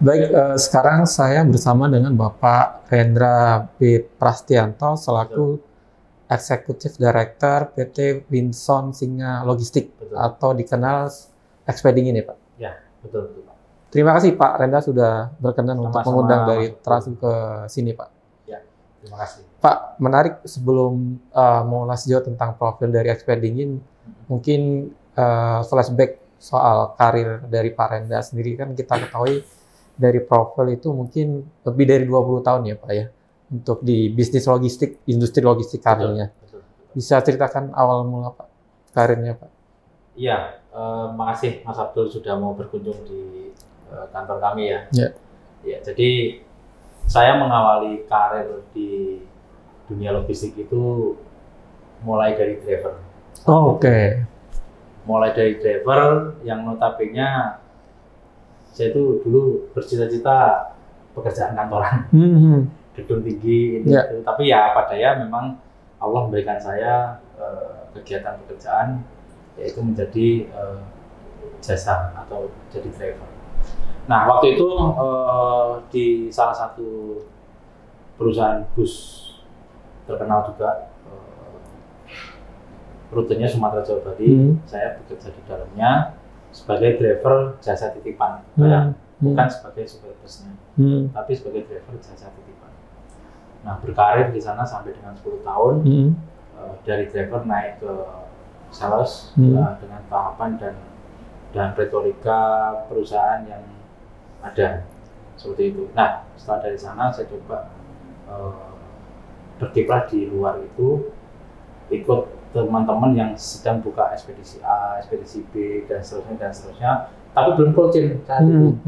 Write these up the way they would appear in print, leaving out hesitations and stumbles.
Baik, sekarang saya bersama dengan Bapak Rendra B. Prastianto selaku Eksekutif Director PT Winson Singa Logistik atau dikenal Expeding ini, Pak. Ya, betul, Pak. Terima kasih Pak Rendra sudah berkenan untuk mengundang dari Trasu ke sini, Pak. Ya, terima kasih. Pak, menarik sebelum mengulas jauh tentang profil dari Expeding ini, mungkin flashback soal karir dari Pak Rendra sendiri. Kan kita ketahui dari profil itu mungkin lebih dari 20 tahun ya Pak ya, untuk di bisnis logistik, industri logistik karirnya. Betul. Bisa ceritakan awal mula Pak, karirnya Pak? Iya, makasih Mas Abdul sudah mau berkunjung di kantor kami ya. Ya, jadi saya mengawali karir di dunia logistik itu mulai dari driver. Oke. Mulai dari driver yang notabene saya itu dulu bercita-cita pekerjaan kantoran, gedung tinggi ini, itu. Tapi ya pada ya memang Allah memberikan saya kegiatan pekerjaan yaitu menjadi jasa atau jadi driver. Nah waktu itu di salah satu perusahaan bus terkenal juga, rutenya Sumatera Jawa Bali, saya bekerja di dalamnya sebagai driver jasa titipan, bukan sebagai supir busnya, tapi sebagai driver jasa titipan. Nah berkarir di sana sampai dengan 10 tahun, dari driver naik ke sales dengan tahapan dan retorika perusahaan yang ada seperti itu. Nah setelah dari sana saya coba berkiprah di luar itu, ikut teman-teman yang sedang buka ekspedisi A, ekspedisi B, dan seterusnya, tapi belum cold chain saat itu,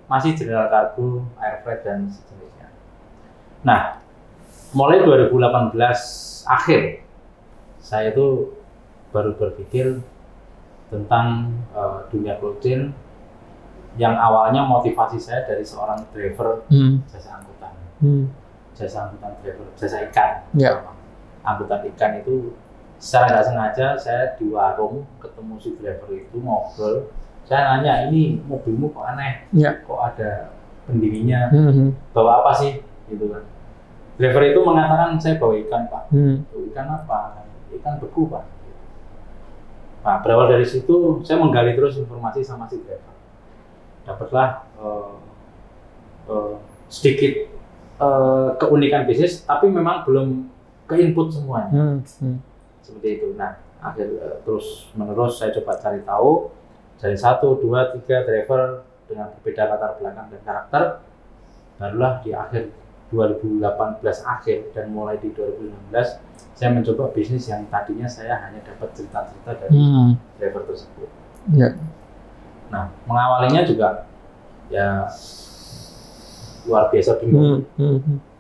masih general cargo, air freight, dan sejenisnya. Nah, mulai 2018 akhir, saya itu baru berpikir tentang dunia cold chain, yang awalnya motivasi saya dari seorang driver jasa angkutan, jasa angkutan driver, jasa ikan, angkutan ikan itu. Secara nggak sengaja saya di warung ketemu si driver itu, ngobrol. Saya nanya, ini mobilmu kok aneh, kok ada pendirinya, bawa apa sih, gitu kan. Driver itu mengatakan, saya bawa ikan Pak. Ikan apa? Ikan beku Pak. Nah berawal dari situ saya menggali terus informasi sama si driver. Dapatlah sedikit keunikan bisnis, tapi memang belum ke input semuanya. Seperti itu. Nah, terus menerus saya coba cari tahu dari 1, 2, 3 driver dengan berbeda latar belakang dan karakter. Barulah di akhir 2018 akhir dan mulai di 2019 saya mencoba bisnis yang tadinya saya hanya dapat cerita-cerita dari driver tersebut. Nah, mengawalinya juga ya luar biasa bingung.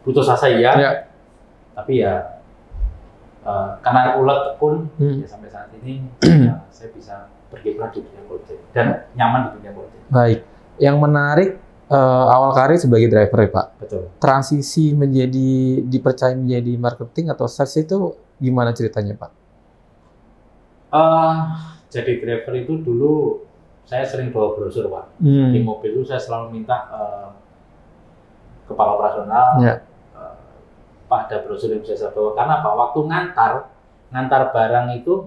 Putus asa ya. Tapi ya karena ulet tekun, ya sampai saat ini ya, saya bisa berkiprah di dunia cold chain dan nyaman di dunia cold chain. Baik, yang menarik awal karir sebagai driver ya Pak. Betul. Transisi dipercaya menjadi marketing atau sales itu gimana ceritanya Pak? Jadi driver itu dulu saya sering bawa brosur Pak. Di mobil itu saya selalu minta kepala operasional. Pak, ada brosur yang bisa saya bawa. Karena Pak, waktu ngantar barang itu,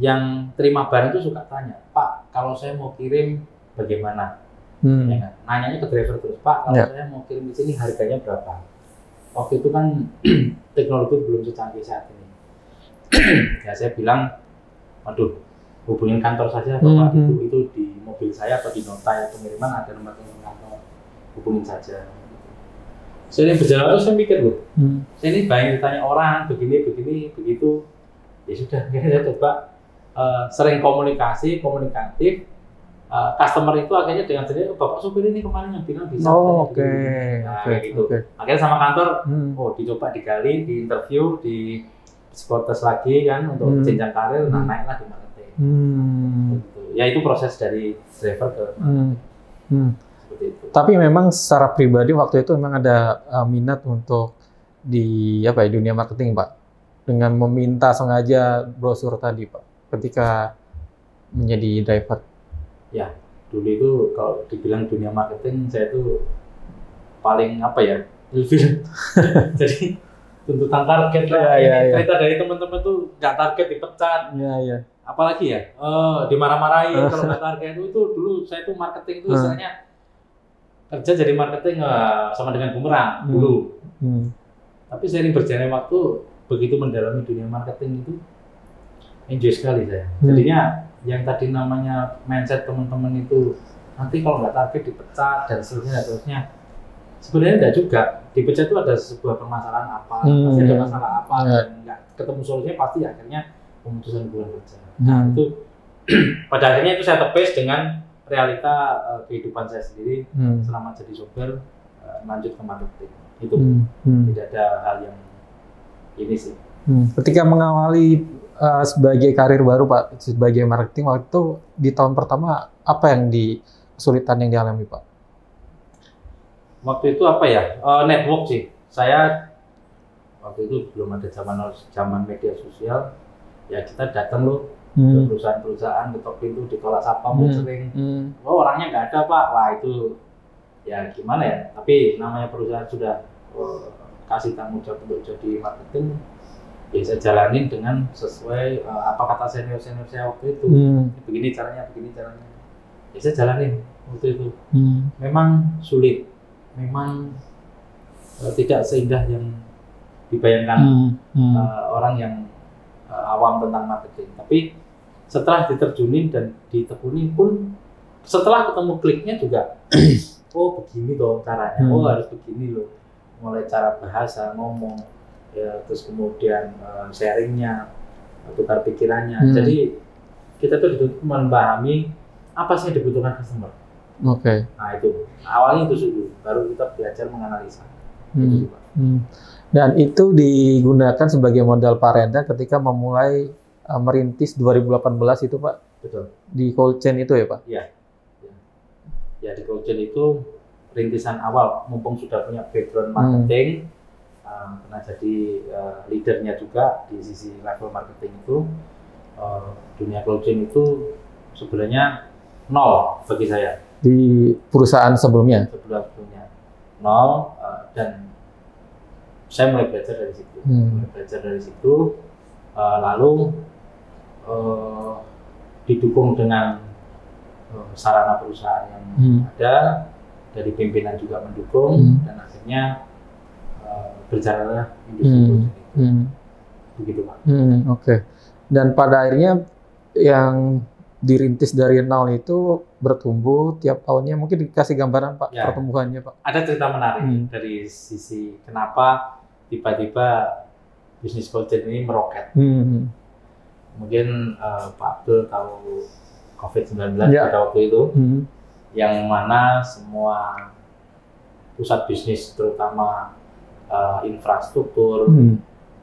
yang terima barang itu suka tanya, Pak, kalau saya mau kirim bagaimana? Ya kan? Nanyanya ke driver terus, Pak, kalau saya mau kirim di sini harganya berapa? Waktu itu kan teknologi belum secanggih saat ini. Ya saya bilang, waduh, hubungin kantor saja, Bapak, itu di mobil saya atau di nota pengiriman ada nomor telepon kantor, hubungin saja. Saya ini berjalan terus saya mikir loh, saya ini banyak ditanya orang begini begitu, ya sudah, saya coba sering komunikatif, customer itu akhirnya dengan sendiri, Bapak supir ini kemarin yang bilang bisa. Gitu. Akhirnya sama kantor, dicoba digali, di interview, di psikotes lagi kan untuk jenjang karir, naiklah di marketing. Gitu. Ya itu proses dari driver ke Tapi memang secara pribadi waktu itu memang ada minat untuk di dunia marketing Pak, dengan meminta sengaja brosur tadi Pak ketika menjadi driver. Ya, dulu itu kalau dibilang dunia marketing saya itu paling apa ya, ilfil. Jadi tuntutan target lah. Cerita dari teman-teman tuh nggak target dipecat. Apalagi ya, dimarah-marahin kalau nggak target itu dulu saya tuh marketing itu istilahnya kerja jadi marketing sama dengan bumerang dulu. Tapi seiring berjalannya waktu, begitu mendalami dunia marketing itu enjoy sekali saya. Jadinya yang tadi namanya mindset teman-teman itu nanti kalau nggak target dipecat dan seterusnya, sebenarnya tidak juga. Dipecat itu ada sebuah permasalahan apa, pasti ada masalah apa, dan nggak ketemu solusinya, pasti akhirnya pemutusan hubungan kerja. Nah itu pada akhirnya itu saya tepis dengan realita kehidupan saya sendiri selama jadi sopir, lanjut ke marketing. Itu tidak ada hal yang ini sih. Ketika mengawali sebagai karir baru Pak, sebagai marketing, waktu itu di tahun pertama apa yang kesulitan yang dialami Pak? Waktu itu apa ya, network sih. Saya waktu itu belum ada zaman media sosial, ya kita datang loh ke perusahaan-perusahaan, ketok pintu, ditolak satpam sering. Oh orangnya nggak ada Pak, wah itu ya gimana ya. Tapi namanya perusahaan sudah kasih tanggung jawab untuk jadi marketing, ya saya jalanin dengan sesuai apa kata senior saya waktu itu. Begini caranya, ya saya jalanin waktu itu. Memang sulit, memang tidak seindah yang dibayangkan orang yang awam tentang marketing. Tapi setelah diterjunin dan ditekuni pun, setelah ketemu kliknya juga, oh begini loh caranya, oh harus begini loh. Mulai cara bahasa, ngomong, ya, terus kemudian sharingnya, tukar pikirannya. Jadi kita tuh dituntut memahami apa sih yang dibutuhkan customer. Nah itu awalnya itu dulu, baru kita belajar menganalisa. Dan itu digunakan sebagai modal Pak Renda ketika memulai merintis 2018 itu Pak. Betul. Di cold chain itu ya Pak? Iya. Ya di cold chain itu rintisan awal, mumpung sudah punya background marketing. Pernah jadi leadernya juga di sisi level marketing itu, dunia cold chain itu sebenarnya nol bagi saya. Di perusahaan sebelumnya? Sebelumnya nol, dan saya mulai belajar dari situ. Lalu didukung dengan sarana perusahaan yang ada, dari pimpinan juga mendukung, dan akhirnya berjalanlah industri begitu Pak. Dan pada akhirnya yang dirintis dari nol itu bertumbuh tiap tahunnya. Mungkin dikasih gambaran Pak pertumbuhannya Pak. Ada cerita menarik dari sisi kenapa tiba-tiba bisnis cold chain ini meroket. Mungkin Pak Abdul tahu COVID-19 pada waktu itu, yang mana semua pusat bisnis terutama infrastruktur,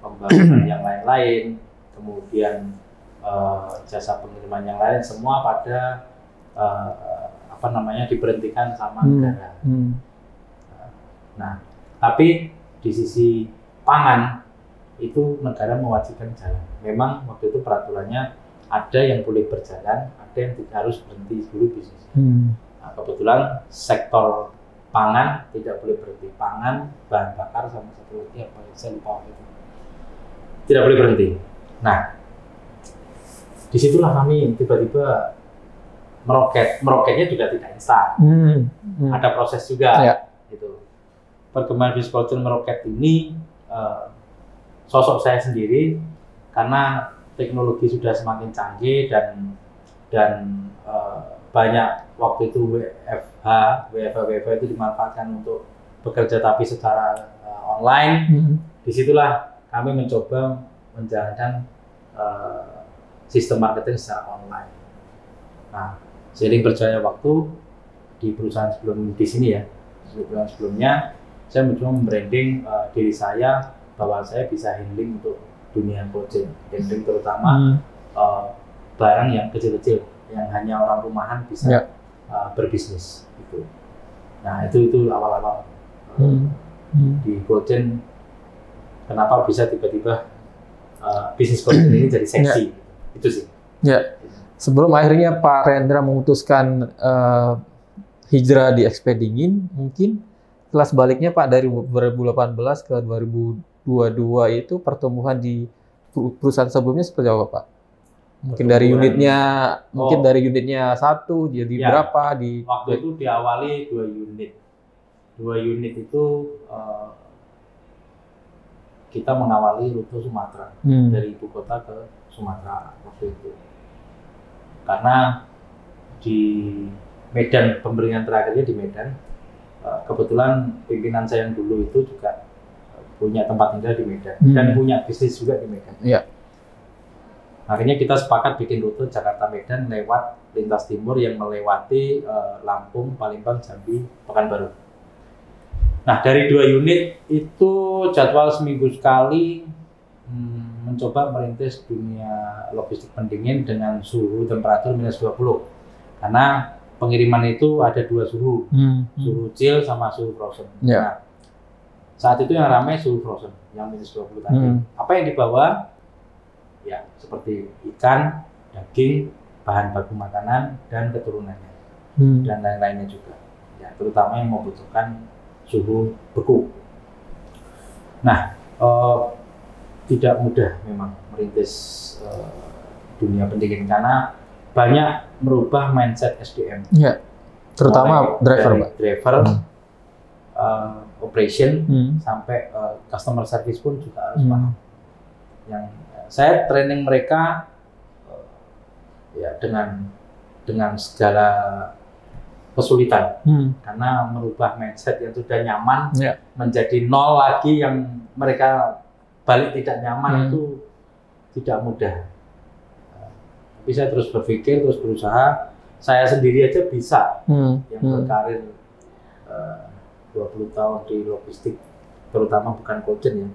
pembangunan yang lain-lain, kemudian jasa pengiriman yang lain, semua pada diberhentikan sama negara. Nah, tapi di sisi pangan itu negara mewajibkan jalan. Memang waktu itu peraturannya ada yang boleh berjalan, ada yang tidak, harus berhenti dulu bisnis. Nah, kebetulan sektor pangan tidak boleh berhenti. Pangan, bahan bakar, sama satu lagi apa saya lupa itu, tidak boleh berhenti. Nah, disitulah kami tiba-tiba meroket. Meroketnya juga tidak instan, ada proses juga. Gitu. Perkembangan bisnis cold chain meroket ini, sosok saya sendiri, karena teknologi sudah semakin canggih dan banyak waktu itu WFH itu dimanfaatkan untuk bekerja tapi secara online. Disitulah kami mencoba menjalankan sistem marketing secara online. Nah, seiring berjalannya waktu di perusahaan sebelumnya, saya mencoba membranding diri saya bahwa saya bisa handling untuk dunia cold chain, handling terutama barang yang kecil-kecil yang hanya orang rumahan bisa berbisnis gitu. Nah itu awal-awal di cold chain, kenapa bisa tiba-tiba bisnis cold chain ini jadi seksi, itu sih. Sebelum akhirnya Pak Rendra memutuskan hijrah di Expedingin, mungkin kelas baliknya Pak dari 2018 ke 2022 itu pertumbuhan di perusahaan sebelumnya seperti apa Pak? Mungkin dari unitnya, mungkin dari unitnya 1 jadi berapa di waktu itu diawali 2 unit. 2 unit itu kita mengawali rute Sumatera dari ibu kota ke Sumatera waktu itu. Karena di Medan, pemberian terakhirnya di Medan, kebetulan pimpinan saya yang dulu itu juga punya tempat tinggal di Medan dan punya bisnis juga di Medan. Iya. Akhirnya kita sepakat bikin rute Jakarta-Medan lewat lintas timur yang melewati Lampung, Palembang, Jambi, Pekanbaru. Nah, dari 2 unit itu jadwal seminggu sekali mencoba merintis dunia logistik pendingin dengan suhu temperatur minus 20. Karena pengiriman itu ada 2 suhu, suhu chill sama suhu frozen. Nah, saat itu yang ramai suhu frozen, yang minus 20 tadi. Apa yang dibawa? Ya, seperti ikan, daging, bahan baku makanan, dan keturunannya. Dan lain-lainnya juga. Ya, terutama yang membutuhkan suhu beku. Nah, tidak mudah memang merintis dunia pendingin karena banyak merubah mindset SDM. Ya, terutama driver, operation sampai customer service pun juga harus paham. Yang saya training mereka ya dengan segala kesulitan karena merubah mindset yang sudah nyaman menjadi 0 lagi yang mereka balik tidak nyaman itu tidak mudah. Tapi saya terus berpikir, terus berusaha. Saya sendiri aja bisa yang berkarir 20 tahun di logistik, terutama bukan coach ya.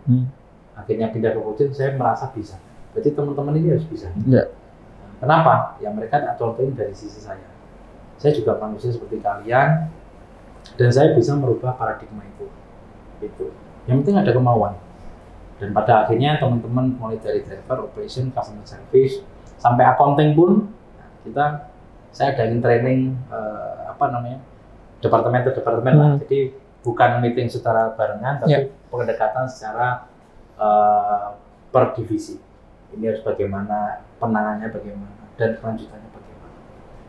Akhirnya pindah ke coach, saya merasa bisa. Jadi teman-teman ini harus bisa. Kenapa? Ya mereka tak contohin dari sisi saya. Saya juga manusia seperti kalian, dan saya bisa merubah paradigma itu. Gitu. Yang penting ada kemauan. Dan pada akhirnya teman-teman mulai dari driver, operation, customer service, sampai accounting pun, saya adain training departemen lah. Jadi bukan meeting secara barengan, tapi pendekatan secara per divisi. Ini harus bagaimana, penanganannya bagaimana, dan kelanjutannya bagaimana.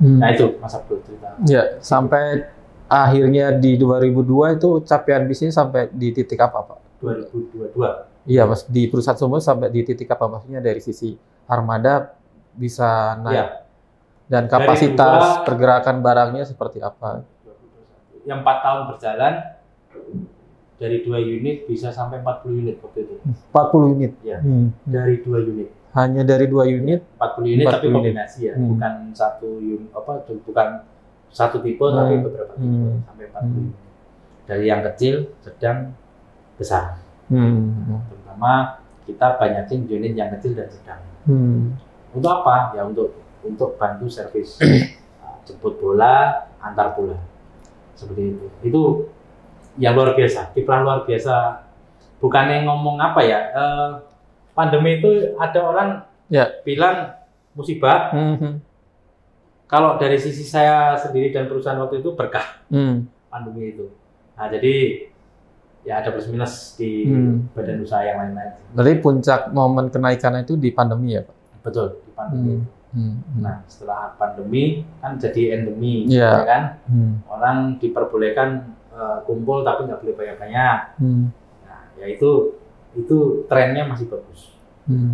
Nah itu Mas Abdul cerita. Ya, sampai akhirnya di 2002 itu capaian bisnis sampai di titik apa Pak? 2022. Iya Mas, di perusahaan Sumber sampai di titik apa? Maksudnya dari sisi armada bisa naik dan kapasitas pergerakan barangnya seperti apa? Yang 4 tahun berjalan dari 2 unit bisa sampai 40 unit waktu itu. 40 unit? Ya, dari 2 unit. Hanya dari 2 unit? 40 unit tapi kombinasi ya, bukan satu unit, bukan satu tipe tapi beberapa tipe sampai 40 unit. Dari yang kecil, sedang, besar. Terutama kita banyakin unit yang kecil dan sedang. Untuk apa? Ya untuk bantu servis, jemput bola, antar bola, seperti itu. Itu yang luar biasa, kiprah luar biasa. Bukannya ngomong apa ya? Pandemi itu ada orang bilang musibah. Kalau dari sisi saya sendiri dan perusahaan waktu itu berkah pandemi itu. Nah jadi ya ada plus minus di badan usaha yang lain-lain. Berarti puncak momen kenaikan itu di pandemi ya Pak? Betul, di pandemi. Nah setelah pandemi kan jadi endemi, ya kan? Orang diperbolehkan kumpul tapi nggak boleh banyak-banyak. Nah ya itu trennya masih bagus.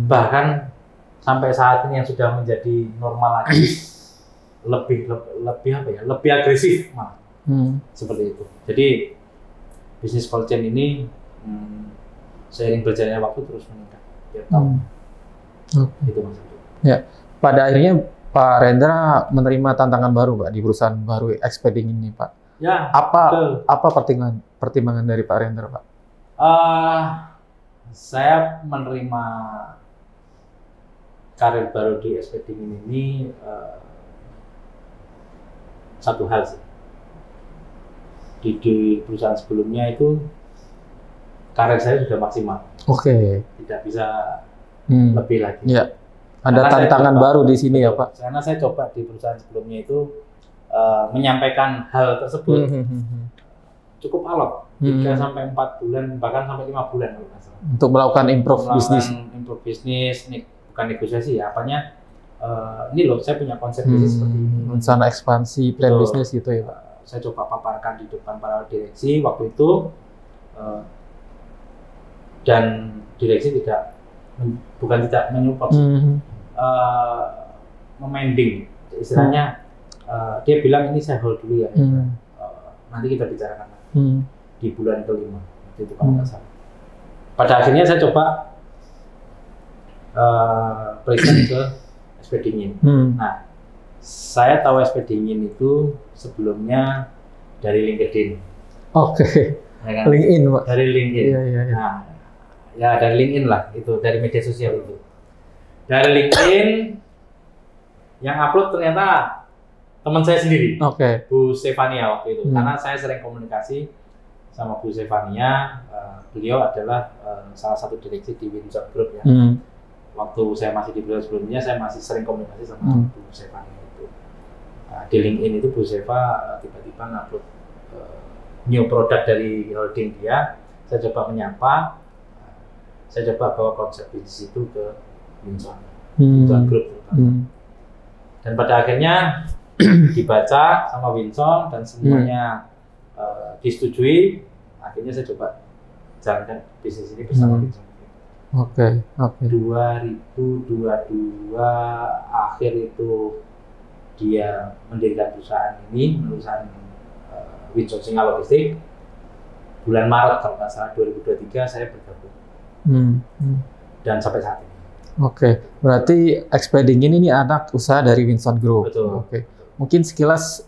Bahkan sampai saat ini yang sudah menjadi normal lagi lebih agresif malah. Seperti itu. Jadi bisnis cold chain ini seiring berjalannya waktu terus meningkat tiap tahun. Itu maksudnya. Ya, pada akhirnya Pak Rendra menerima tantangan baru Pak di perusahaan baru Expeding ini Pak. Ya. Apa pertimbangan dari Pak Rendra Pak? Saya menerima karir baru di Expeding ini satu hal sih. Di perusahaan sebelumnya itu karir saya sudah maksimal. Oke. Tidak bisa lebih lagi. Ada tantangan baru di sini ya Pak? Karena saya coba di perusahaan sebelumnya itu menyampaikan hal tersebut cukup alot, 3-4 bulan, bahkan sampai 5 bulan kalau nggak salah. Untuk melakukan improve bisnis. Improve bisnis, bukan negosiasi ya, apanya ini loh saya punya konsep bisnis seperti ini. Rencana ekspansi, plan bisnis gitu ya Pak? Saya coba paparkan di depan para direksi waktu itu, dan direksi bukan tidak menyupport, memending istilahnya. Dia bilang ini saya hold dulu ya, nanti kita bicarakan di bulan kelima itu kalau nggak salah. Pada akhirnya saya coba present ke SP Dingin. Nah, saya tahu SP Dingin itu sebelumnya dari LinkedIn. Oke. Ya kan? LinkedIn Pak. Dari LinkedIn. Iya. Nah, ya dari LinkedIn lah, itu dari media sosial itu. Dari LinkedIn yang upload ternyata teman saya sendiri, Bu Stefania waktu itu. Karena saya sering komunikasi sama Bu Stefania, beliau adalah salah satu direksi di Windsor Group ya. Waktu saya masih di beliau sebelumnya, saya masih sering komunikasi sama Bu Stefania itu. Di LinkedIn itu Bu Seva tiba-tiba ngupload new product dari holding dia. Saya coba menyapa, saya coba bawa konsep bisnis itu ke Windsor Group. Dan pada akhirnya dibaca sama Windsor dan semuanya disetujui. Akhirnya saya coba jalankan bisnis ini bersama Windsor. 2022 akhir itu dia mendirikan perusahaan ini, perusahaan Windsor Singa Logistik. Bulan Maret kalau nggak salah 2023 saya bergabung. Dan sampai saat ini. Berarti SP Dingin ini anak usaha dari Windsor Group. Betul. Mungkin sekilas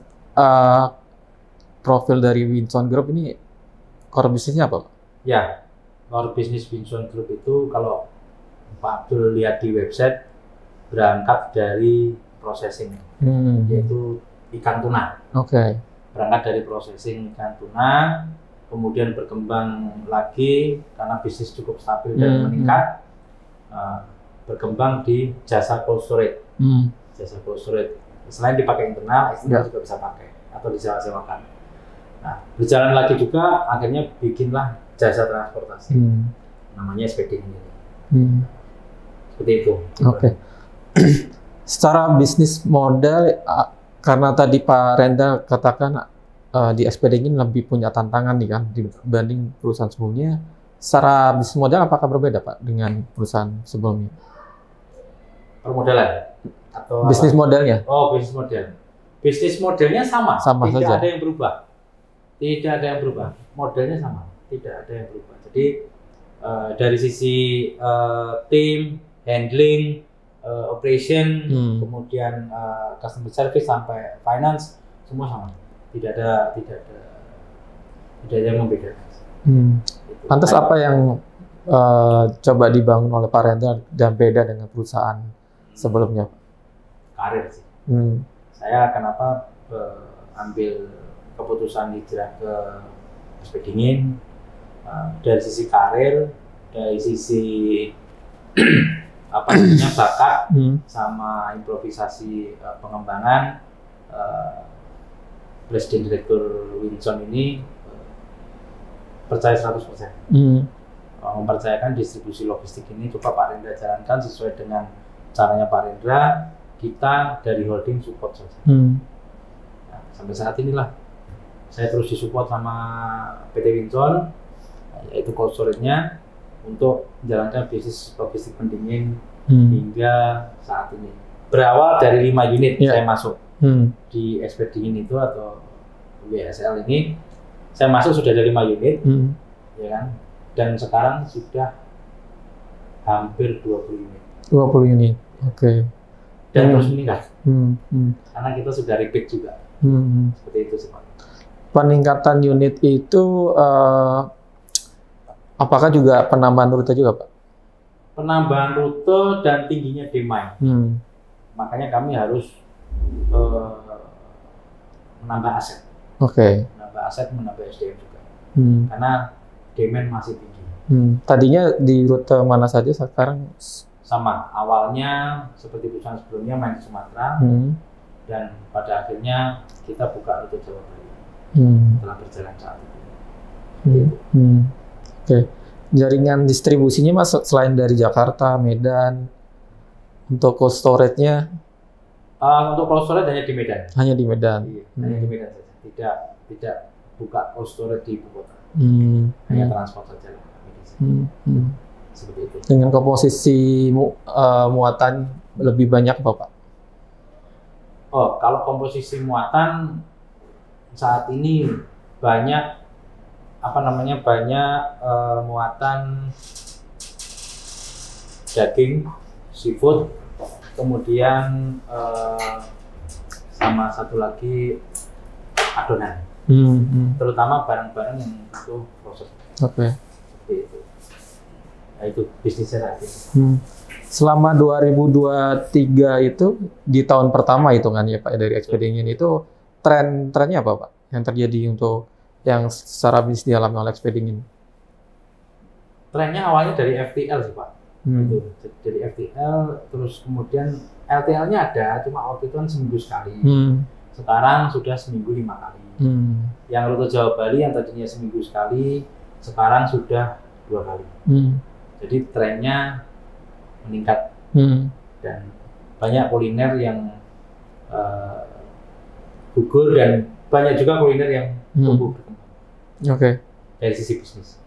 profil dari Windsor Group ini core bisnisnya apa Pak? Ya, core bisnis Windsor Group itu kalau Pak Abdul lihat di website berangkat dari processing, yaitu ikan tuna. Berangkat dari processing ikan tuna, kemudian berkembang lagi karena bisnis cukup stabil dan meningkat, berkembang di jasa cold storage. Jasa cold storage selain dipakai internal, eksternal juga bisa pakai atau disewa-sewakan. Nah, berjalan lagi juga akhirnya bikinlah jasa transportasi, namanya SP Dingin ini. Seperti itu. Secara bisnis model, karena tadi Pak Rendra katakan di SP Dingin lebih punya tantangan nih kan dibanding perusahaan sebelumnya. Secara bisnis model apakah berbeda Pak dengan perusahaan sebelumnya? Permodalan atau bisnis modelnya? Bisnis model. Bisnis modelnya sama tidak saja. Ada yang berubah. Tidak ada yang berubah. Modelnya sama, tidak ada yang berubah. Jadi dari sisi tim, handling, operation, kemudian customer service sampai finance semua sama. Tidak ada yang membedakan. Lantas apa yang coba dibangun oleh Pak Rendra dan beda dengan perusahaan sebelumnya? Karir sih. Saya kenapa ambil keputusan hijrah ke SP Dingin, dari sisi karir, dari sisi bakat sama improvisasi pengembangan. Presiden Direktur Windsor ini percaya 100%. Mempercayakan distribusi logistik ini coba Pak Rendra jalankan sesuai dengan caranya Pak Rendra. Kita dari holding support saja. Nah, sampai saat inilah saya terus disupport sama PT Windsor, yaitu cold storage-nya untuk menjalankan bisnis logistik pendingin hingga saat ini. Berawal dari 5 unit saya masuk di SP Dingin itu atau WSL ini, saya masuk sudah dari 5 unit, ya kan? Dan sekarang sudah hampir 20 unit. 20 unit, Dan terus meningkat, karena kita sudah repeat juga. Seperti itu sih Pak. Peningkatan unit itu apakah juga penambahan rute juga Pak? Penambahan rute dan tingginya demand. Makanya kami harus menambah aset. Menambah aset, menambah SDM juga. Karena demand masih tinggi. Tadinya di rute mana saja sekarang? sama. Awalnya seperti perusahaan sebelumnya main di Sumatera, dan pada akhirnya kita buka rute Jawa Bali setelah berjalan saat itu. Oke. Jaringan distribusinya Mas selain dari Jakarta, Medan, untuk cold storage-nya? Untuk cold storage hanya di Medan. Hanya di Medan. Iya, hanya di Medan saja. Tidak buka cold storage di ibu kota. Hanya transport saja lah. Seperti itu. Dengan komposisi muatan lebih banyak apa Pak? Oh, kalau komposisi muatan saat ini banyak muatan daging, seafood, kemudian sama satu lagi adonan, terutama barang-barang yang butuh proses. Oke. Seperti itu. Nah, itu bisnisnya saat ini. Selama 2023 itu di tahun pertama hitungannya Pak dari Expedingin itu trennya apa Pak yang terjadi untuk yang secara bisnis dialami oleh Expedingin? Trennya awalnya dari FTL sih Pak. Gitu. Dari FTL, terus kemudian LTL-nya ada, cuma waktu itu kan seminggu sekali. Sekarang sudah seminggu 5 kali. Yang rute Jawa Bali yang tadinya seminggu sekali, sekarang sudah 2 kali. Jadi trennya meningkat dan banyak kuliner yang gugur dan banyak juga kuliner yang tumbuh berkembang. Oke. Dari sisi bisnis.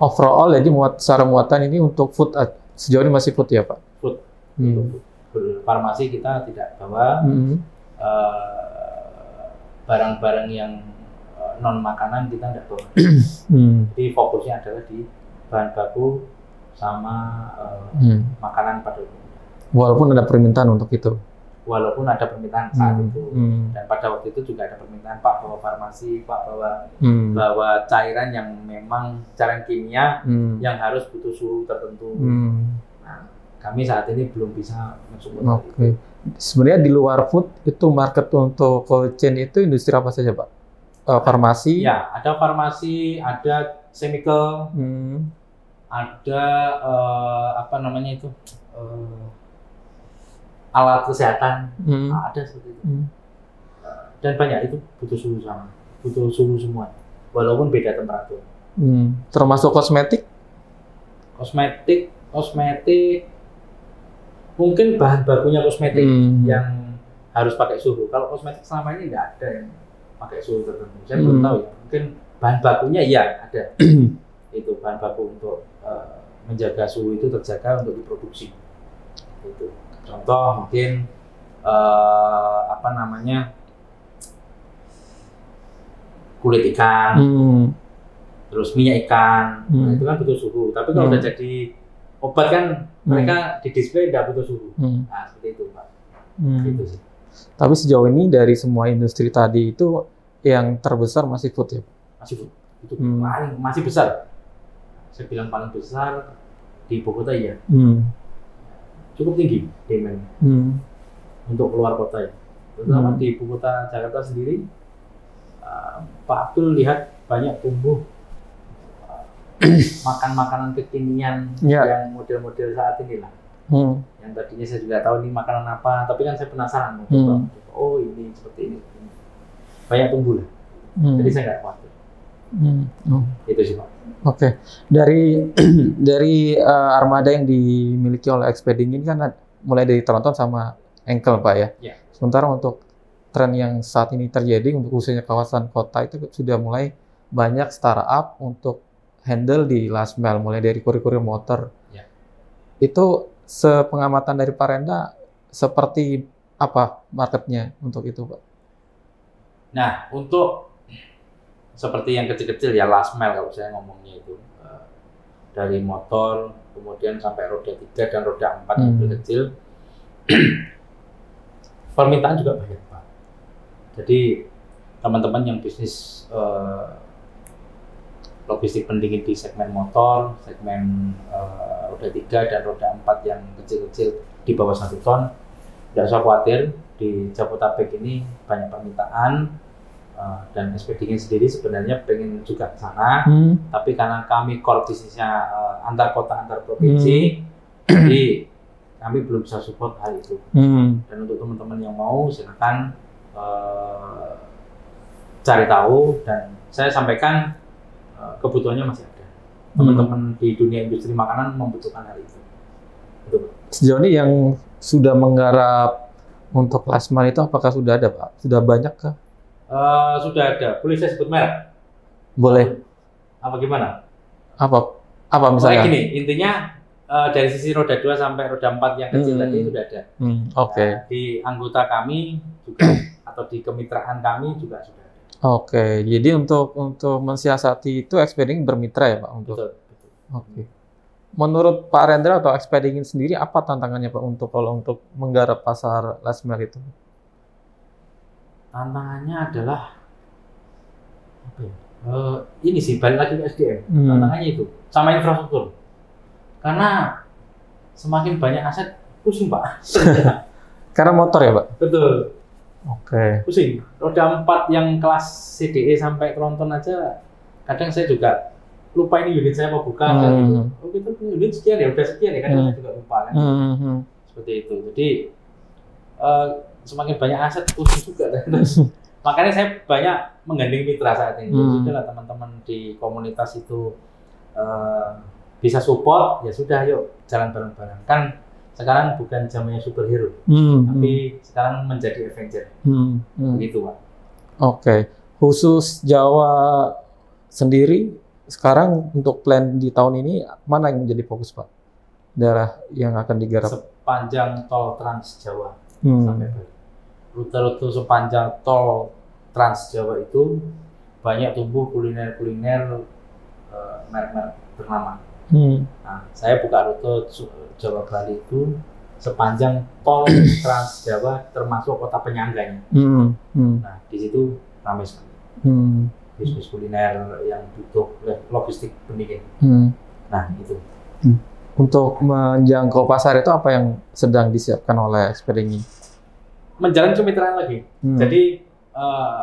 Overall jadi secara muatan ini untuk food sejauh ini masih food ya Pak? Food. Farmasi kita tidak bawa. Barang-barang yang non makanan kita tidak bawa. Jadi fokusnya adalah di bahan baku sama makanan pada umumnya. Walaupun ada permintaan untuk itu. Walaupun ada permintaan saat itu, dan pada waktu itu juga ada permintaan Pak bawa farmasi, Pak bawa cairan yang memang cairan kimia yang harus butuh suhu tertentu. Nah, kami saat ini belum bisa mensupport itu. Sebenarnya di luar food itu market untuk cold chain itu industri apa saja Pak? Farmasi? Ya, ada farmasi, ada chemical, ada alat kesehatan, ada seperti itu. Dan banyak itu butuh suhu sama, butuh suhu semua, walaupun beda temperatur. Termasuk kosmetik? Kosmetik, mungkin bahan bakunya kosmetik yang harus pakai suhu. Kalau kosmetik selama ini nggak ada yang pakai suhu tertentu. Saya belum tahu ya. Mungkin bahan bakunya ya ada. Itu bahan baku untuk menjaga suhu itu terjaga untuk diproduksi. Itu. Contoh mungkin kulit ikan, terus minyak ikan, nah, itu kan butuh suhu. Tapi kalau udah jadi obat kan mereka di display nggak butuh suhu. Nah seperti itu Pak. Gitu sih. Tapi sejauh ini dari semua industri tadi itu yang terbesar masih food ya? Masih food. Itu masih besar. Saya bilang paling besar di ibu kota ya. Cukup tinggi demand untuk keluar kota ya. Terutama di ibu kota Jakarta sendiri, Pak Abdul lihat banyak tumbuh makan makanan kekinian yang model-model saat ini lah. Yang tadinya saya juga tahu ini makanan apa, tapi kan saya penasaran. Oh ini seperti ini. Banyak tumbuh lah. Jadi saya nggak khawatir. Itu sih Pak. Oke. Dari armada yang dimiliki oleh Expedingin kan mulai dari Tronton sama Engkel Pak ya. Sementara untuk tren yang saat ini terjadi untuk khususnya kawasan kota itu sudah mulai banyak startup untuk handle di last mile, mulai dari kurir-kurir motor. Itu sepengamatan dari Pak Renda seperti apa marketnya untuk itu Pak? Nah untuk seperti yang kecil-kecil ya last mile kalau saya ngomongnya itu dari motor kemudian sampai roda 3 dan roda 4 mobil kecil permintaan juga banyak Pak. Jadi teman-teman yang bisnis logistik pendingin di segmen motor, segmen roda 3 dan roda 4 yang kecil-kecil di bawah 1 ton, tidak usah khawatir, di Jabodetabek ini banyak permintaan. Dan Expedingin sendiri sebenarnya pengen juga ke sana, tapi karena kami core bisnisnya antar kota antar provinsi, jadi kami belum bisa support hal itu. Dan untuk teman-teman yang mau silakan cari tahu, dan saya sampaikan kebutuhannya masih ada. Teman-teman di dunia industri makanan membutuhkan hal itu. Betul. Sejauh ini yang sudah menggarap untuk last mile itu apakah sudah ada, Pak? Sudah banyak kah? Sudah ada. Boleh saya sebut merek? Boleh. Apa gimana? Apa misalnya? Gini, intinya dari sisi roda 2 sampai roda 4 yang kecil tadi itu sudah ada. Oke. Nah, di anggota kami juga atau di kemitraan kami juga sudah ada. Oke, jadi untuk mensiasati itu Expedingin bermitra ya Pak? Betul. Oke. Menurut Pak Rendra atau Expedingin sendiri apa tantangannya Pak kalau untuk menggarap pasar last mile itu? Tantangannya adalah ini sih, balik lagi ke SDM. Tantangannya itu sama infrastruktur. Karena semakin banyak aset pusing Pak. Karena motor ya Pak? Betul. Oke. Pusing. Roda 4 yang kelas CDE sampai tronton aja, kadang saya juga lupa ini unit saya mau buka gitu. Oh kita punya unit sekian ya, udah sekian ya, kadang saya juga lupa kan. Seperti itu. Jadi semakin banyak aset pusing juga. Makanya saya banyak menggandeng mitra saat ini. Sudahlah teman-teman di komunitas itu bisa support, ya sudah yuk jalan bareng-bareng. Kan sekarang bukan zamannya superhero, tapi sekarang menjadi Avenger. Begitu Pak. Oke. Khusus Jawa sendiri, sekarang untuk plan di tahun ini, mana yang menjadi fokus Pak? Daerah yang akan digarap? Sepanjang tol Trans Jawa sampai Bali. Rute-rute sepanjang tol Trans Jawa itu banyak tumbuh kuliner-kuliner merek-merek ternama. Nah, saya buka rute Jawa Bali itu sepanjang tol Trans Jawa termasuk kota penyangganya. Nah, di situ ramai sekali. Bisnis kuliner yang butuh logistik benih. Nah, itu. Untuk menjangkau pasar itu apa yang sedang disiapkan oleh Expedingin? Menjalin kemitraan lagi. Jadi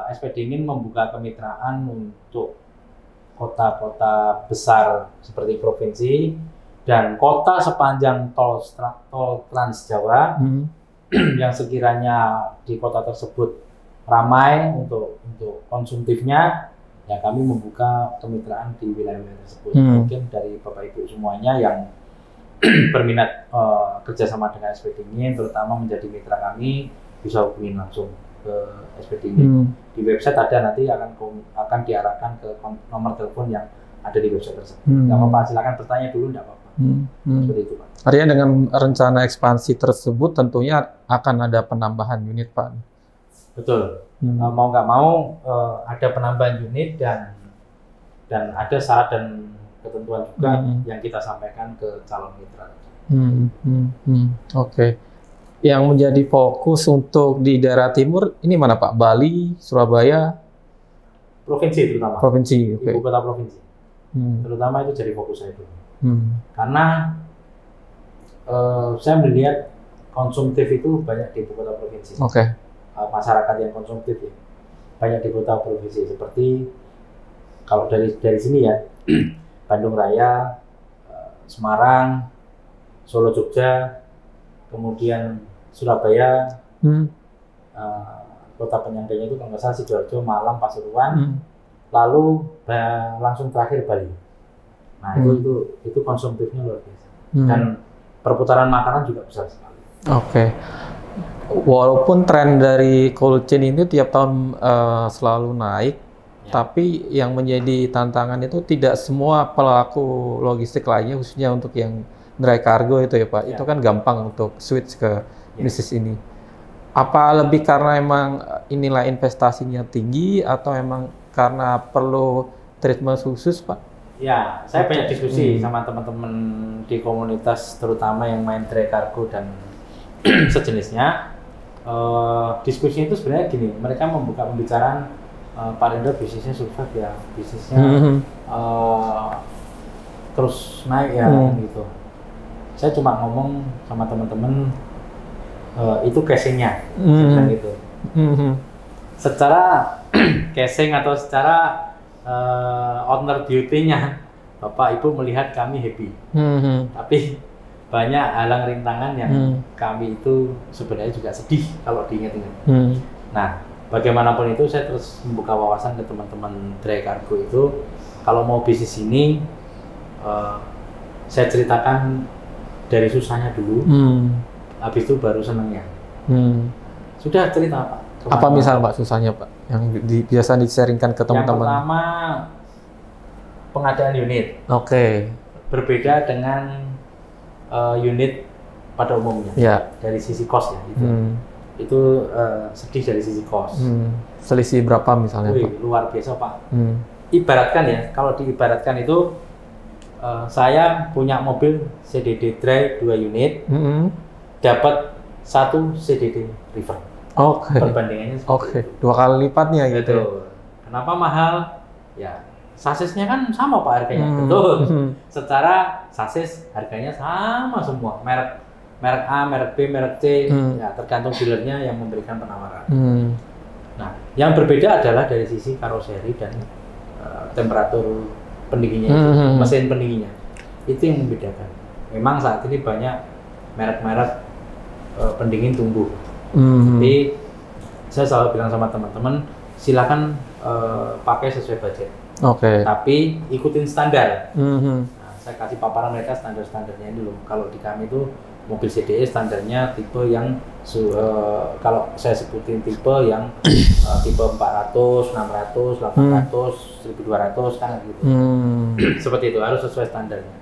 Expedingin membuka kemitraan untuk kota-kota besar seperti provinsi dan kota sepanjang tol Trans Jawa yang sekiranya di kota tersebut ramai untuk konsumtifnya, ya kami membuka kemitraan di wilayah-wilayah tersebut. Mungkin dari Bapak Ibu semuanya yang berminat kerjasama dengan Expedingin, terutama menjadi mitra kami, bisa hubungin langsung ke Expedingin. Di website ada, nanti akan diarahkan ke nomor telepon yang ada di website tersebut. Nggak apa-apa, silakan bertanya dulu, nggak apa-apa. Seperti itu Pak. Artinya dengan rencana ekspansi tersebut tentunya akan ada penambahan unit Pak? Betul. Mau nggak mau ada penambahan unit dan ada syarat dan ketentuan juga yang kita sampaikan ke calon mitra. Oke. Yang menjadi fokus untuk di daerah timur ini mana Pak? Bali, Surabaya? Provinsi terutama. Provinsi, okay. Ibu kota provinsi. Terutama itu jadi fokus saya dulu. Karena saya melihat konsumtif itu banyak di ibu kota provinsi. Oke. Masyarakat yang konsumtif ya banyak di kota provinsi, seperti kalau dari sini ya Bandung Raya, Semarang, Solo, Jogja, kemudian Surabaya, kota penyangganya itu kalau nggak salah Sidoarjo, Malang, Pasuruan, lalu langsung terakhir Bali. Nah itu konsumtifnya luar biasa dan perputaran makanan juga besar sekali. Oke. Walaupun tren dari cold chain ini tiap tahun selalu naik, tapi yang menjadi tantangan itu tidak semua pelaku logistik lainnya, khususnya untuk yang dry cargo itu ya Pak, itu kan gampang untuk switch ke bisnis ini. Apa lebih karena emang inilah investasinya tinggi atau emang karena perlu treatment khusus Pak? Ya, saya banyak diskusi sama teman-teman di komunitas, terutama yang main dry cargo dan sejenisnya. Diskusinya itu sebenarnya gini, mereka membuka pembicaraan Pak Rendra bisnisnya survive ya, bisnisnya terus naik ya gitu. Saya cuma ngomong sama teman-teman itu casingnya, gitu. Secara casing atau secara owner duty-nya, Bapak Ibu melihat kami happy. Tapi banyak halang rintangan yang kami itu sebenarnya juga sedih kalau diingat-ingat. Nah, bagaimanapun itu saya terus membuka wawasan ke teman-teman Dry Cargo itu, kalau mau bisnis ini saya ceritakan dari susahnya dulu, habis itu baru senangnya. Sudah cerita Pak. Apa misal Pak susahnya Pak yang biasa di-sharingkan ke teman-teman? Yang pertama pengadaan unit. Oke. Berbeda dengan unit pada umumnya. Ya. Dari sisi cost ya itu. Itu sedih dari sisi cost. Selisih berapa misalnya Pak? Luar biasa Pak. Ibaratkan ya, kalau diibaratkan itu saya punya mobil CDD Dry 2 unit, dapat 1 CDD River. Oke. Perbandingannya Oke. 2 kali lipatnya gitu. Betul. Kenapa mahal? Ya, sasisnya kan sama Pak harganya. Betul. Secara sasis harganya sama semua. Merek A, merek B, merek C, ya tergantung dealernya yang memberikan penawaran. Nah, yang berbeda adalah dari sisi karoseri dan temperatur pendinginnya, mesin pendinginnya. Itu yang membedakan. Memang saat ini banyak merek-merek pendingin tumbuh. Tapi saya selalu bilang sama teman-teman, silakan pakai sesuai budget. Oke. Tapi ikutin standar. Nah, saya kasih paparan mereka standar-standarnya dulu. Kalau di kami itu mobil CDE standarnya tipe yang kalau saya sebutin tipe yang tipe 400, 600, 800, 1200 kan gitu. Seperti itu, harus sesuai standarnya.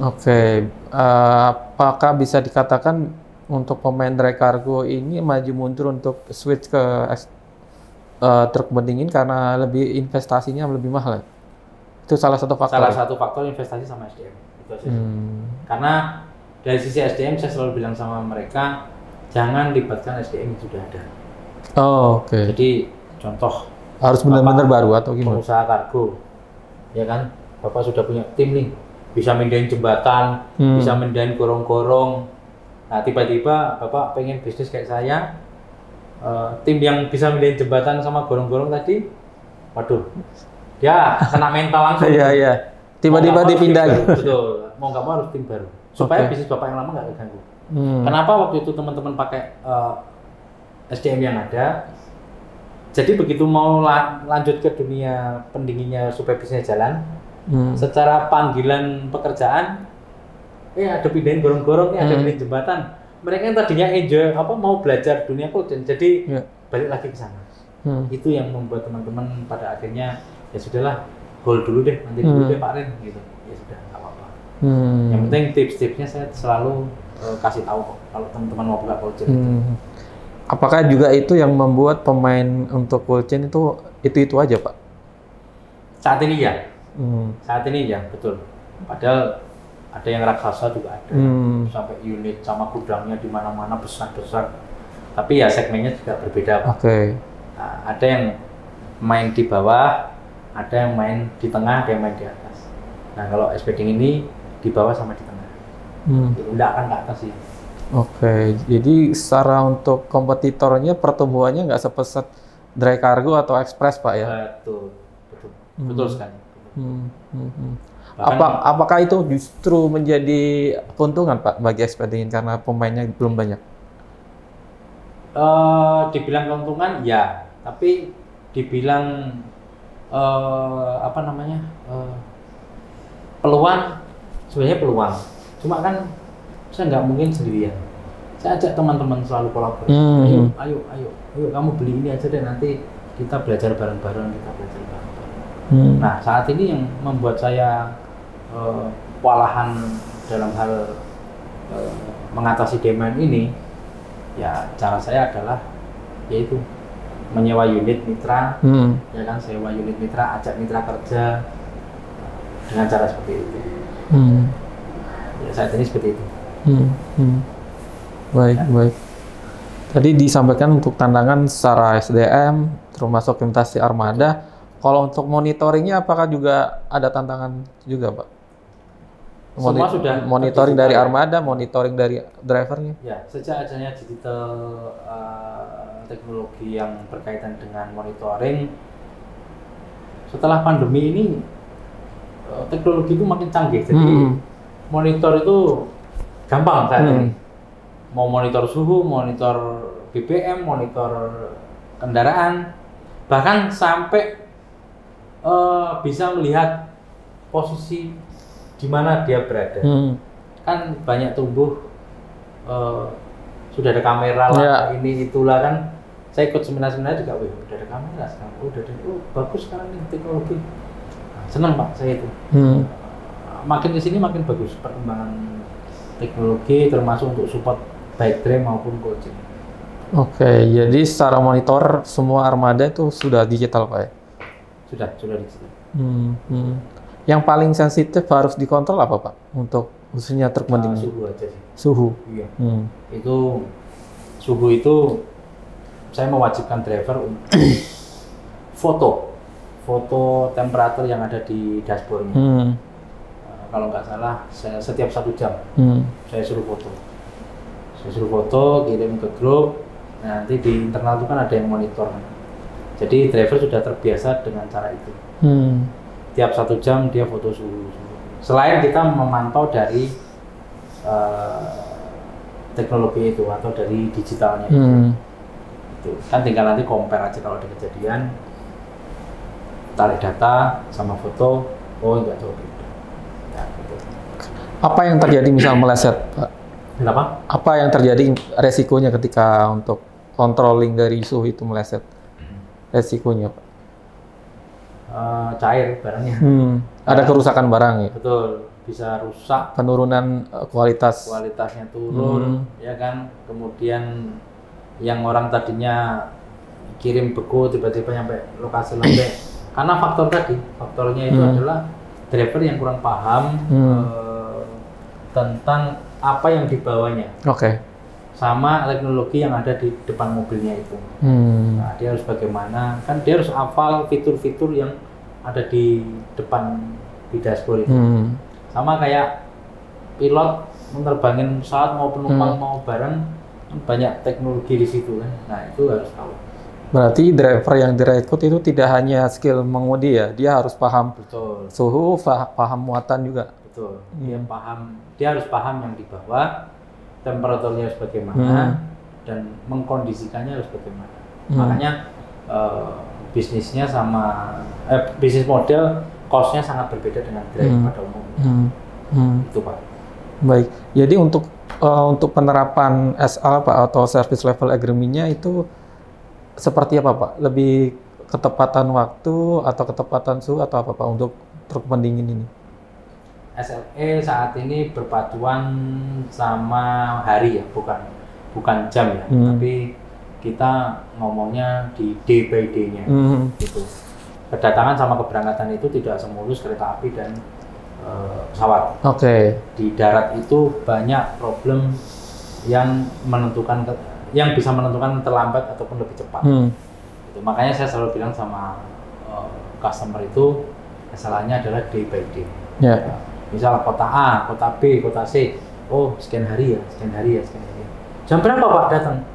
Oke. Apakah bisa dikatakan untuk pemain Dry Cargo ini maju mundur untuk switch ke truk pendingin karena lebih investasinya lebih mahal? Itu salah satu faktor. Salah satu faktor investasi sama SDM. Itu aja. Karena dari sisi SDM saya selalu bilang sama mereka, jangan libatkan SDM yang sudah ada. Oh, oke. Jadi contoh harus benar-benar baru atau gimana? Pengusaha kargo, ya kan? Bapak sudah punya tim nih, bisa mindahin jembatan, bisa mindahin gorong-gorong. Nah, tiba-tiba Bapak pengen bisnis kayak saya, tim yang bisa mindahin jembatan sama gorong-gorong tadi, waduh, dia kena mental langsung. Iya, iya. Tiba-tiba dipindah. Betul, mau nggak mau harus tim baru. Supaya bisnis Bapak yang lama nggak terganggu. Kenapa waktu itu teman-teman pakai SDM yang ada? Jadi begitu mau lanjut ke dunia pendinginnya supaya bisnisnya jalan, secara panggilan pekerjaan, ada pindahin gorong-gorong, ada pindahin jembatan. Mereka yang tadinya enjoy mau belajar dunia cold, jadi balik lagi ke sana. Itu yang membuat teman-teman pada akhirnya ya sudahlah, hold dulu deh, nanti dulu deh Pak Ren gitu. Ya sudah, nggak apa-apa. Yang penting tips-tipsnya saya selalu kasih tahu kok kalau teman-teman mau buka cold chain. Apakah juga itu yang membuat pemain untuk cold chain itu aja Pak? Saat ini ya. Saat ini ya, betul. Padahal ada yang raksasa juga ada, sampai unit sama gudangnya di mana-mana besar-besar. Tapi ya segmennya juga berbeda Pak. Nah, ada yang main di bawah, ada yang main di tengah, ada yang main di atas. Nah, kalau SPDing ini di bawah sama di tengah. Enggak akan ke atas sih. Jadi secara untuk kompetitornya pertumbuhannya nggak sepesat Dry Cargo atau Express Pak ya? Betul sekali. Apakah itu justru menjadi keuntungan Pak bagi SPDing karena pemainnya belum banyak? Dibilang keuntungan ya, tapi dibilang peluang, sebenarnya peluang. Cuma kan saya nggak mungkin sendirian. Saya ajak teman-teman selalu kolaborasi. Ayo, kamu beli ini aja deh, nanti kita belajar bareng-bareng, Nah, saat ini yang membuat saya kewalahan dalam hal mengatasi demand ini, ya cara saya adalah yaitu menyewa unit mitra, ya kan, sewa unit mitra, ajak mitra kerja dengan cara seperti itu. Ya saat ini seperti itu. Baik. Tadi disampaikan untuk tantangan secara SDM, termasuk investasi armada. Kalau untuk monitoringnya, apakah juga ada tantangan juga, Pak? Semua sudah monitoring dari armada, monitoring dari drivernya. Ya, sejak adanya digital teknologi yang berkaitan dengan monitoring, setelah pandemi ini teknologi itu makin canggih. Jadi monitor itu gampang saat ini. Mau monitor suhu, monitor BBM, monitor kendaraan, bahkan sampai bisa melihat posisi di mana dia berada. Kan banyak tumbuh sudah ada kamera lah, ini itulah kan. Saya ikut seminar-seminar juga, udah ada kamera sekarang, udah ada, bagus sekarang nih teknologi. Senang Pak saya itu. Makin kesini makin bagus perkembangan teknologi, termasuk untuk support baik DRE maupun coaching. Oke, jadi secara monitor semua armada itu sudah digital Pak ya? Sudah digital. Yang paling sensitif harus dikontrol apa Pak? Untuk khususnya truk pendingin? Suhu aja sih. Suhu? Iya. Itu suhu itu saya mewajibkan driver untuk foto temperatur yang ada di dashboardnya. Kalau nggak salah, setiap 1 jam saya suruh foto. Kirim ke grup. Nah, nanti di internal itu kan ada yang monitor. Jadi driver sudah terbiasa dengan cara itu. Tiap 1 jam dia foto suhu. Selain kita memantau dari teknologi itu atau dari digitalnya itu kan tinggal nanti compare aja kalau ada kejadian, tarik data sama foto, enggak jauh beda. Nah, gitu. Apa yang terjadi misal meleset Pak? Kenapa? Apa yang terjadi resikonya ketika untuk controlling dari suhu itu meleset? Resikonya Pak? Cair barangnya. Ada kerusakan barang ya? Betul, bisa rusak. Penurunan kualitasnya turun, ya kan. Kemudian yang orang tadinya kirim beku tiba-tiba nyampe lokasi lambe. Karena faktornya itu adalah driver yang kurang paham tentang apa yang dibawanya. Sama teknologi yang ada di depan mobilnya itu. Nah, dia harus bagaimana? Kan dia harus hafal fitur-fitur yang ada di depan di dashboard itu. Sama kayak pilot menerbangin pesawat mau penumpang mau barang, banyak teknologi di situ kan. Nah, itu harus tahu. Berarti driver yang direkrut itu tidak hanya skill mengemudi ya, dia harus paham suhu, paham muatan juga. Betul. Dia harus paham yang di bawah, temperaturnya harus bagaimana, dan mengkondisikannya harus bagaimana. Makanya bisnisnya sama bisnis model cost-nya sangat berbeda dengan driver pada umumnya. Itu Pak. Baik. Jadi untuk penerapan SL Pak atau service level agreement-nya itu seperti apa Pak? Lebih ketepatan waktu atau ketepatan suhu atau apa Pak untuk truk pendingin ini? SLE saat ini berpaduan sama hari ya, bukan jam ya, tapi kita ngomongnya di day by day-nya gitu. Kedatangan sama keberangkatan itu tidak semulus kereta api dan pesawat. Di darat itu banyak problem yang bisa menentukan terlambat ataupun lebih cepat. Gitu. Makanya saya selalu bilang sama customer itu masalahnya adalah day by day. Misal kota A, kota B, kota C, sekian hari ya. Jam berapa Pak datang?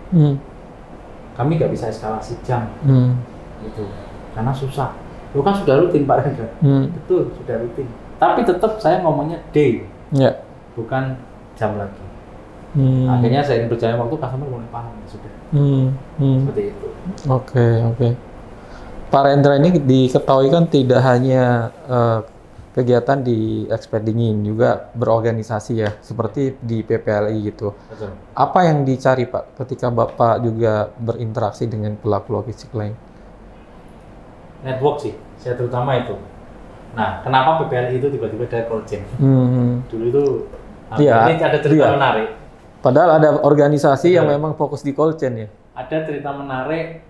Kami nggak bisa eskalasi jam, gitu, karena susah. Lu kan sudah rutin Pak Rendra, betul sudah rutin. Tapi tetap saya ngomongnya day, bukan jam lagi. Akhirnya seiring berjalannya waktu customer mulai paham ya sudah. Seperti itu. Oke. Pak Rendra ini diketahui kan tidak hanya kegiatan di ekspedingin, juga berorganisasi ya, seperti di PPLI gitu. Betul. Apa yang dicari Pak ketika Bapak juga berinteraksi dengan pelaku logistik lain? Network sih, saya terutama itu. Nah, kenapa PPLI itu tiba-tiba dari Colgen? Dulu itu ini ada cerita menarik. Padahal ada organisasi yang memang fokus di Colgen ya. Ada cerita menarik.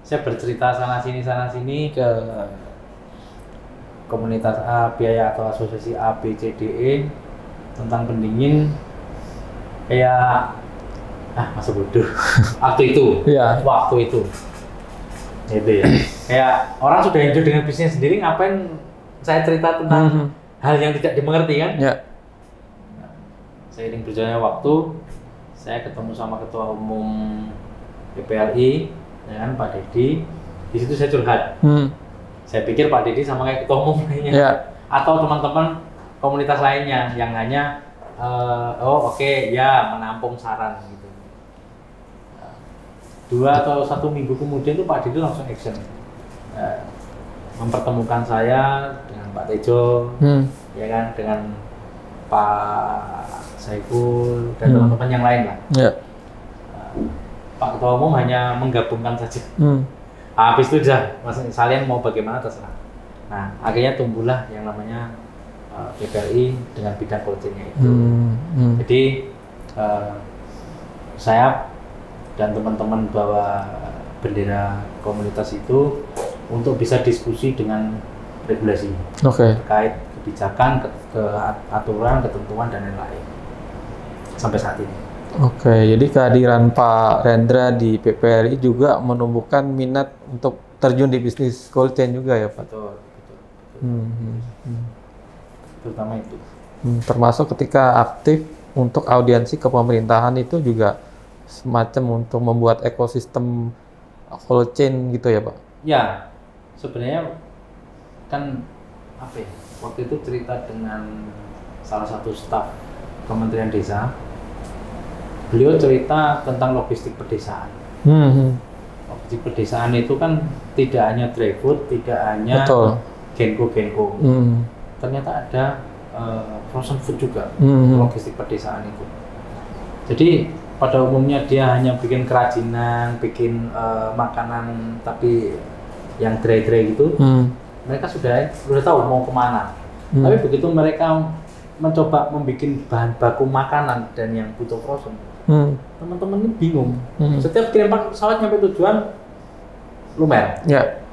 Saya bercerita sana sini ke komunitas A, biaya atau asosiasi A, B, C, D, E tentang pendingin, kayak masa bodoh waktu itu gitu ya. Kayak orang sudah enjoy dengan bisnis sendiri, ngapain saya cerita tentang hal yang tidak dimengerti kan? Nah, seiring berjalannya waktu, saya ketemu sama ketua umum PPLI, ya kan, Pak Dedi. Di situ saya curhat. Saya pikir Pak Dedi sama kayak ketua umum lainnya, atau teman-teman komunitas lainnya yang hanya ya menampung saran gitu. 2 atau 1 minggu kemudian tuh Pak Didi langsung action, mempertemukan saya dengan Pak Tejo, ya kan, dengan Pak Saiful dan teman-teman yang lain lah. Pak Ketua Umum hanya menggabungkan saja. Habis itu sudah, kalian mau bagaimana terserah. Nah, akhirnya tumbuhlah yang namanya PPLI dengan bidang cold chain-nya itu. Jadi saya dan teman-teman bawa bendera komunitas itu untuk bisa diskusi dengan regulasi terkait kebijakan, aturan, ketentuan dan lain-lain sampai saat ini. Jadi kehadiran Pak Rendra di PPLI juga menumbuhkan minat untuk terjun di bisnis cold chain juga ya Pak? Betul. Terutama itu. Termasuk ketika aktif untuk audiensi ke pemerintahan itu juga semacam untuk membuat ekosistem cold chain gitu ya Pak? Ya, sebenarnya kan waktu itu cerita dengan salah satu staf Kementerian Desa. Beliau cerita tentang logistik pedesaan. Logistik pedesaan itu kan tidak hanya dry food, tidak hanya genko. Ternyata ada frozen food juga, logistik pedesaan itu. Jadi pada umumnya dia hanya bikin kerajinan, bikin makanan tapi yang dry gitu. Mereka sudah tahu mau kemana. Tapi begitu mereka mencoba membuat bahan baku makanan dan yang butuh frozen, teman-teman ini bingung. Setiap kirim pesawat sampai tujuan lumer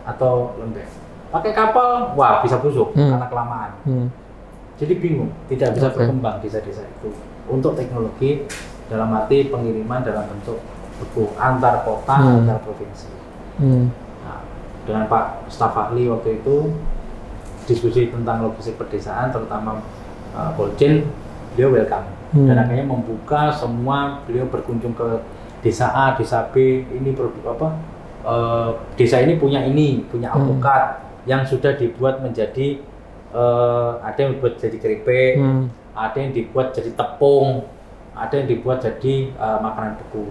atau lembek. Pakai kapal, wah bisa busuk karena kelamaan. Jadi bingung, tidak bisa berkembang desa-desa itu untuk teknologi dalam arti pengiriman dalam bentuk beku antar kota, antar provinsi. Nah, dengan Pak staf ahli waktu itu diskusi tentang logistik pedesaan, terutama cold chain, beliau welcome. Dan akhirnya membuka semua, beliau berkunjung ke desa A, desa B, ini produk apa? Desa ini punya alpukat yang sudah dibuat menjadi ada yang dibuat jadi keripik, ada yang dibuat jadi tepung, ada yang dibuat jadi makanan beku.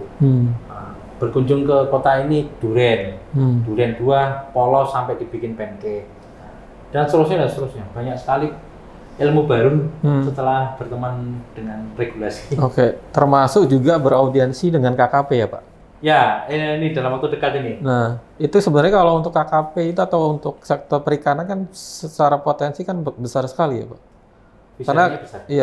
Berkunjung ke kota ini durian buah, polos sampai dibikin pancake, dan seterusnya. Banyak sekali ilmu baru setelah berteman dengan regulasi. Termasuk juga beraudiensi dengan KKP ya Pak? Ya, ini dalam waktu dekat ini. Nah, itu sebenarnya kalau untuk KKP itu atau untuk sektor perikanan kan secara potensi kan besar sekali ya Pak? Besar.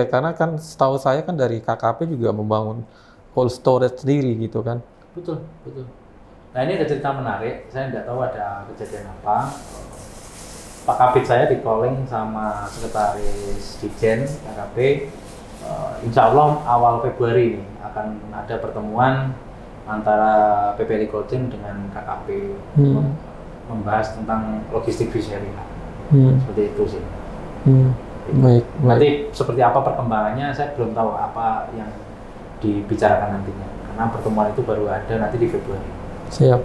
Karena kan setahu saya kan dari KKP juga membangun cold storage sendiri gitu kan? Betul. Nah, ini ada cerita menarik. Saya tidak tahu ada kejadian apa. Pak Kabit saya di calling sama sekretaris Dijen KKP. Insya Allah awal Februari ini akan ada pertemuan antara PPLI Cold Chain dengan KKP membahas tentang logistik sharing. Seperti itu sih. Baik. Nanti seperti apa perkembangannya saya belum tahu apa yang dibicarakan nantinya, karena pertemuan itu baru ada nanti di Februari. Siap.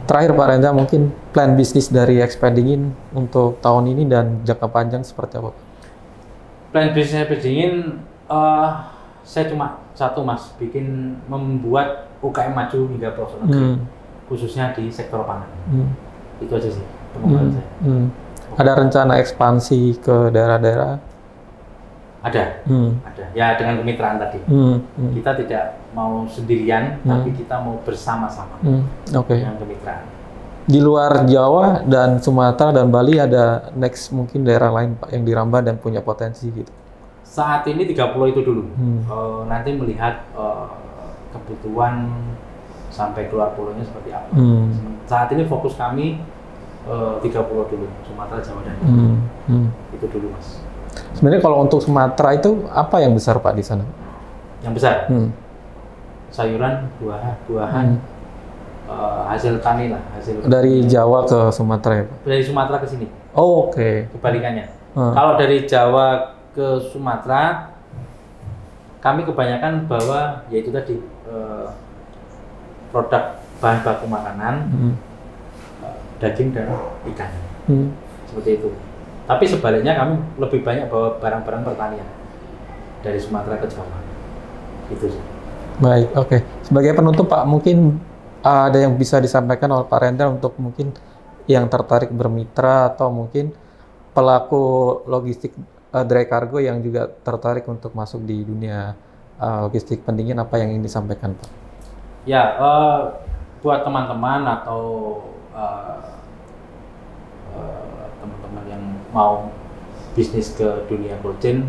Terakhir Pak Rendra, mungkin plan bisnis dari Expandingin untuk tahun ini dan jangka panjang seperti apa? Plan bisnis Expandingin saya cuma satu Mas, membuat UKM maju hingga pelosok negeri, khususnya di sektor pangan. Itu aja sih pengembangan saya. Ada rencana ekspansi ke daerah-daerah? Ada. Ya dengan kemitraan tadi. Kita tidak mau sendirian, tapi kita mau bersama-sama dengan kemitraan. Di luar Jawa dan Sumatera dan Bali ada next mungkin daerah lain Pak yang dirambah dan punya potensi gitu? Saat ini 30 itu dulu. Nanti melihat kebutuhan sampai keluar pulaunya seperti apa. Saat ini fokus kami 30 dulu, Sumatera, Jawa dan Bali. Itu dulu Mas. Sebenarnya kalau untuk Sumatera itu apa yang besar Pak di sana? Yang besar? Sayuran, buahan, hasil tani lah. Dari Jawa ke Sumatera ya Pak? Dari Sumatera ke sini. Kebalikannya. Kalau dari Jawa ke Sumatera, kami kebanyakan bawa yaitu tadi produk bahan baku makanan, daging dan ikan. Seperti itu. Tapi sebaliknya kami lebih banyak bawa barang-barang pertanian dari Sumatera ke Jawa. Gitu sih. Baik, oke. Sebagai penutup Pak, mungkin ada yang bisa disampaikan oleh Pak Rendra untuk mungkin yang tertarik bermitra atau mungkin pelaku logistik dry cargo yang juga tertarik untuk masuk di dunia logistik pendingin, apa yang ingin disampaikan Pak? Ya, buat teman-teman atau teman-teman yang mau bisnis ke dunia cold chain,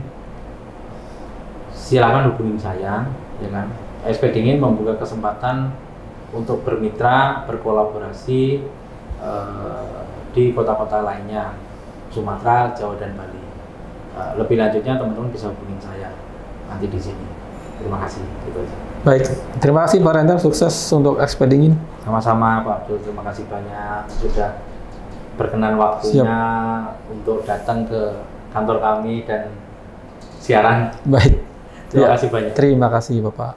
silakan hubungi saya, ya kan. ASP Dingin membuka kesempatan untuk bermitra, berkolaborasi di kota-kota lainnya, Sumatera, Jawa, dan Bali. Lebih lanjutnya teman-teman bisa hubungi saya nanti di sini. Terima kasih. Gitu aja. Baik, terima kasih Pak Rendra, sukses untuk ASP Dingin. Sama-sama Pak Abdul, terima kasih banyak sudah berkenan waktunya untuk datang ke kantor kami dan siaran. Baik. Terima kasih banyak. Terima kasih Bapak.